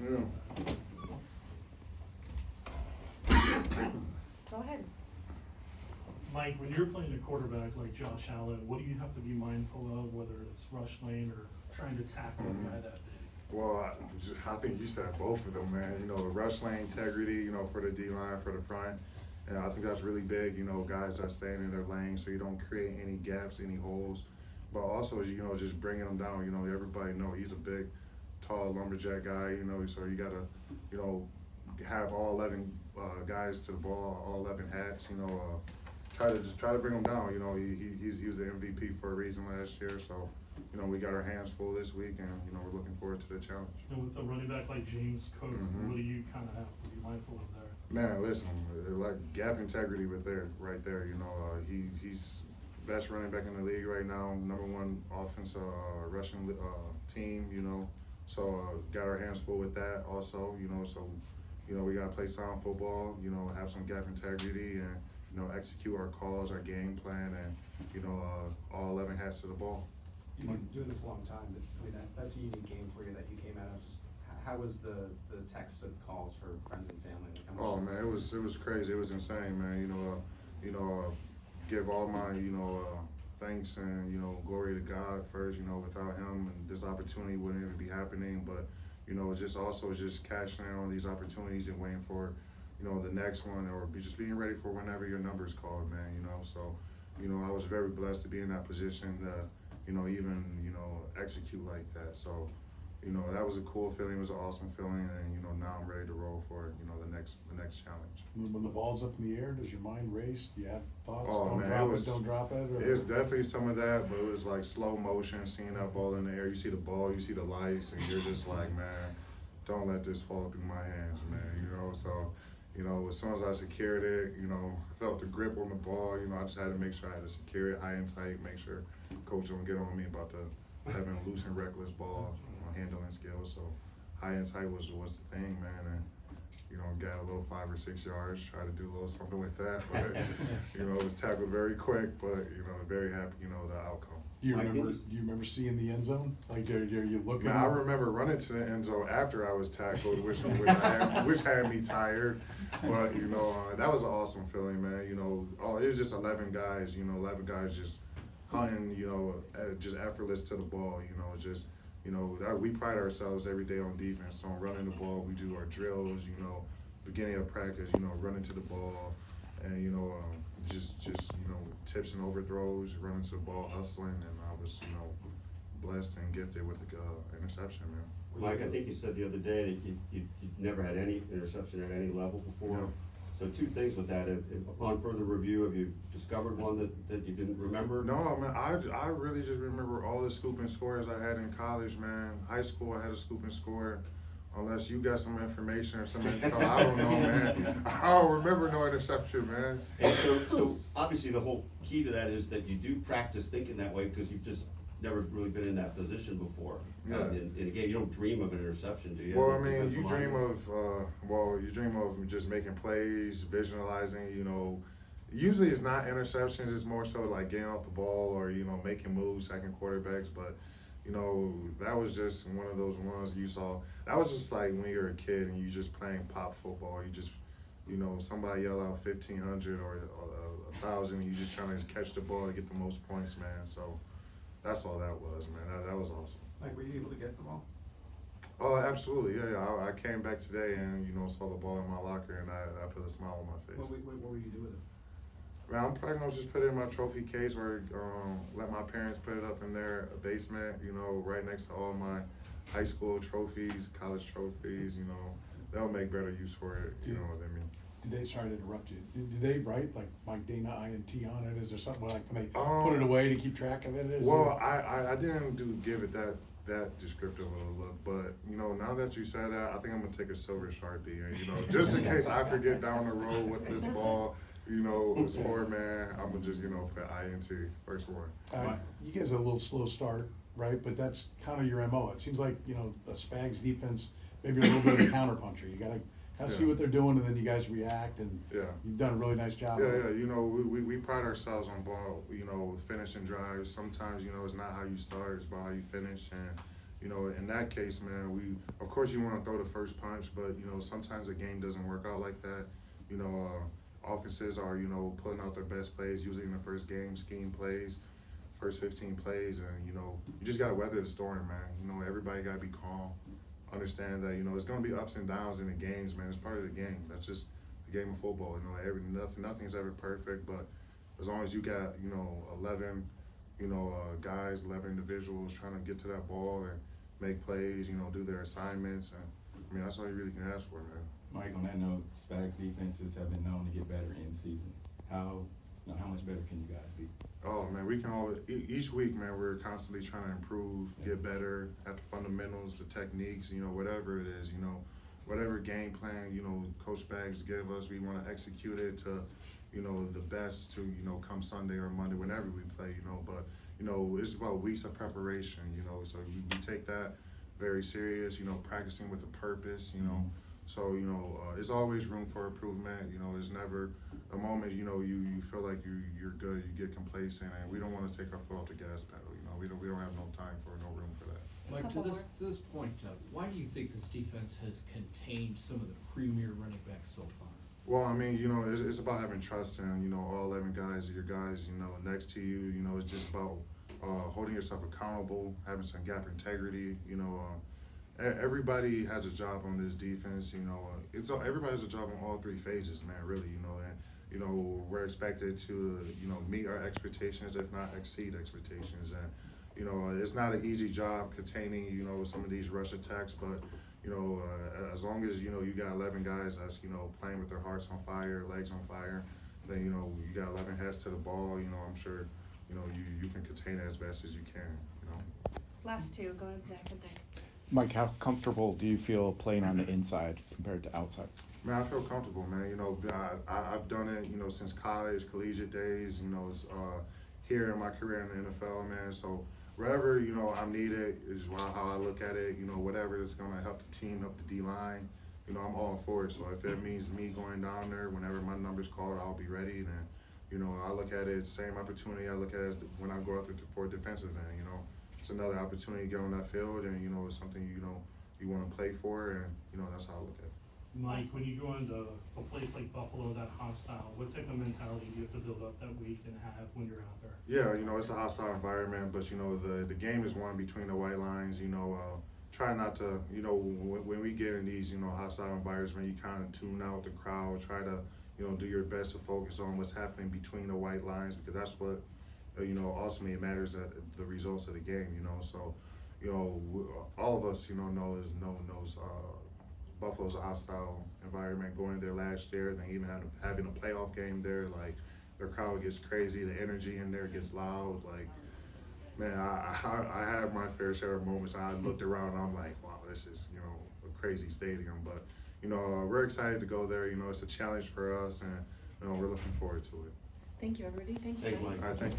Yeah. Go ahead. Mike, when you're playing a quarterback like Josh Allen, what do you have to be mindful of, whether it's rush lane or trying to tackle a guy that big? Well, I think you said both of them, man. You know, the rush lane integrity, you know, for the D-line, for the front. And I think that's really big, you know, guys that staying in their lane so you don't create any gaps, any holes. But also, you know, just bringing them down. You know, everybody know he's a big, tall lumberjack guy, you know, so you got to, you know, have all 11 guys to the ball, all 11 hats, you know, try to bring him down. You know, he was the MVP for a reason last year, so you know we got our hands full this week, and you know we're looking forward to the challenge. And with a running back like James Cook, what do you kind of have to be mindful of there? Man, listen, like gap integrity right there. You know, he's best running back in the league right now, #1 offensive rushing team. You know, so got our hands full with that also. You know, so you know we gotta play sound football. You know, have some gap integrity and. You know, execute our calls, our game plan, and you know, all 11 hats to the ball. You've been doing this a long time, but I mean that's a unique game for you that you came out of. Just how was the texts and calls for friends and family? Like how much Man, it was crazy. It was insane, man. You know, give all my thanks and you know glory to God first. You know, without Him and this opportunity wouldn't even be happening. But you know, just cashing in on these opportunities and waiting for. You know, the next one, or just being ready for whenever your number is called, man, you know. So, you know, I was very blessed to be in that position to, you know, even, you know, execute like that. So, you know, that was a cool feeling. It was an awesome feeling. And, you know, now I'm ready to roll for, you know, the next challenge. When the ball's up in the air, does your mind race? Do you have thoughts? Oh, Don't man, drop it, don't drop it? Or? It's definitely some of that, but it was like slow motion, seeing that ball in the air. You see the ball, you see the lights, and you're just like, man, don't let this fall through my hands, man, you know. So, you know, as soon as I secured it, you know, felt the grip on the ball, you know, I just had to make sure I had to secure it high and tight, make sure coach don't get on me about the having loose and reckless ball, handling skills. So high and tight was the thing, man. And, you know, got a little 5 or 6 yards, try to do a little something with that. But, you know, it was tackled very quick, but, you know, very happy, you know, the outcome. Do you remember seeing the end zone? Like, are you looking? Man, I remember running to the end zone after I was tackled, which had me tired. But, you know, that was an awesome feeling, man. You know, it was just 11 guys, you know, 11 guys just hunting, you know, just effortless to the ball, you know, just, you know, we pride ourselves every day on defense, on running the ball. We do our drills, you know, beginning of practice, you know, running to the ball and, you know, just you know, tips and overthrows, running to the ball, hustling, and I was, you know, blessed and gifted with the interception, man. Mike, I think you said the other day that you never had any interception at any level before. Yeah. So 2 things with that. If upon further review, have you discovered one that you didn't remember? No, man, I really just remember all the scooping scores I had in college, man. High school, I had a scooping score. Unless you got some information or some intel, I don't know, man. I don't remember no interception, man. And so obviously the whole key to that is that you do practice thinking that way because you've just never really been in that position before. Yeah. In a game, you don't dream of an interception, do you? Well, I mean, you dream of just making plays, visualizing, you know. Usually it's not interceptions, it's more so like getting off the ball or, you know, making moves, second quarterbacks, but you know, that was just one of those ones you saw. That was just like when you're a kid and you just playing pop football. You just, you know, somebody yell out 1,500 or 1,000, and you just trying to catch the ball to get the most points, man. So that's all that was, man. That was awesome. Like, were you able to get the ball? Oh, absolutely, yeah. I came back today and, you know, saw the ball in my locker and I put a smile on my face. What will you do with it? Man, I'm probably gonna just put it in my trophy case or let my parents put it up in their basement, you know, right next to all my high school trophies, college trophies, you know. They'll make better use for it, you know, than me. Did they, sorry to interrupt you, did they write like Mike Danna INT on it? Is there something like when they put it away to keep track of it? I didn't give it that descriptive of a look, but you know, now that you said that, I think I'm gonna take a silver Sharpie and, you know, just in case I forget down the road what this ball, you know, was for, man, I'm gonna just, you know, put INT, first one. You guys have a little slow start, right? But that's kind of your MO. It seems like, you know, a Spags defense, maybe a little bit of a counterpuncher. You gotta kind of see what they're doing and then you guys react, and you've done a really nice job. Yeah, you know, we pride ourselves on ball, you know, finishing drives. Sometimes, you know, it's not how you start, it's about how you finish, and, you know, in that case, man, of course you want to throw the first punch, but, you know, sometimes the game doesn't work out like that. You know, offenses are, you know, putting out their best plays, usually in the first game, scheme plays, first 15 plays, and, you know, you just got to weather the storm, man. You know, everybody got to be calm, understand that, you know, it's going to be ups and downs in the games, man. It's part of the game. That's just the game of football. You know, nothing's ever perfect, but as long as you got, you know, 11, you know, guys, 11 individuals trying to get to that ball and make plays, you know, do their assignments, and I mean, that's all you really can ask for, man. Mike, on that note, Spags defenses have been known to get better in season. How much better can you guys be? Oh man, we can always, each week, man, we're constantly trying to improve, get better at the fundamentals, the techniques, you know, whatever it is, you know, whatever game plan, you know, Coach Spags give us, we want to execute it to, you know, the best to, you know, come Sunday or Monday, whenever we play, you know, but, you know, it's about weeks of preparation, you know, so we take that very serious, you know, practicing with a purpose, you know. So, you know, it's always room for improvement. You know, there's never a moment, you know, you feel like you're good, you get complacent, and we don't want to take our foot off the gas pedal. You know, we don't have no time for, no room for that. Mike, to this point, why do you think this defense has contained some of the premier running backs so far? Well, I mean, you know, it's about having trust in, you know, all 11 guys, your guys, you know, next to you. You know, it's just about holding yourself accountable, having some gap integrity, you know. Everybody has a job on this defense, you know. Everybody has a job on all three phases, man. Really, you know, and you know we're expected to, you know, meet our expectations, if not exceed expectations. And you know, it's not an easy job containing, you know, some of these rush attacks, but you know, as long as you know you got 11 guys that's, you know, playing with their hearts on fire, legs on fire, then you know you got 11 heads to the ball. You know, I'm sure, you know, you can contain it as best as you can. You know. Last two, go ahead, Zach and Nick. Mike, how comfortable do you feel playing on the inside compared to outside? Man, I feel comfortable, man. You know, I've done it, you know, since college, collegiate days, you know, here in my career in the NFL, man. So wherever, you know, I'm needed is how I look at it. You know, whatever that's going to help the team, help the D-line, you know, I'm all for it. So if it means me going down there, whenever my number's called, I'll be ready. And, you know, I look at it the same opportunity I look at it as when I go out there for a defensive end, you know. It's another opportunity to get on that field, and you know it's something you know you want to play for, and you know that's how I look at it. Mike, when you go into a place like Buffalo, that hostile, what type of mentality do you have to build up that week and have when you're out there? Yeah, you know it's a hostile environment, but you know the game is won between the white lines. You know, try not to, you know, when we get in these, you know, hostile environments, you kind of tune out the crowd. Try to, you know, do your best to focus on what's happening between the white lines, because that's what. You know, ultimately it matters at the results of the game, you know. So, you know, all of us, you know, knows Buffalo's a hostile environment. Going there last year, then even having a playoff game there, like their crowd gets crazy, the energy in there gets loud. Like, man, I had my fair share of moments. I looked around and I'm like, wow, this is, you know, a crazy stadium. But, you know, we're excited to go there. You know, it's a challenge for us, and you know, we're looking forward to it. Thank you, everybody. Thank you. Thank you, Mike. Mike. All right, thank you.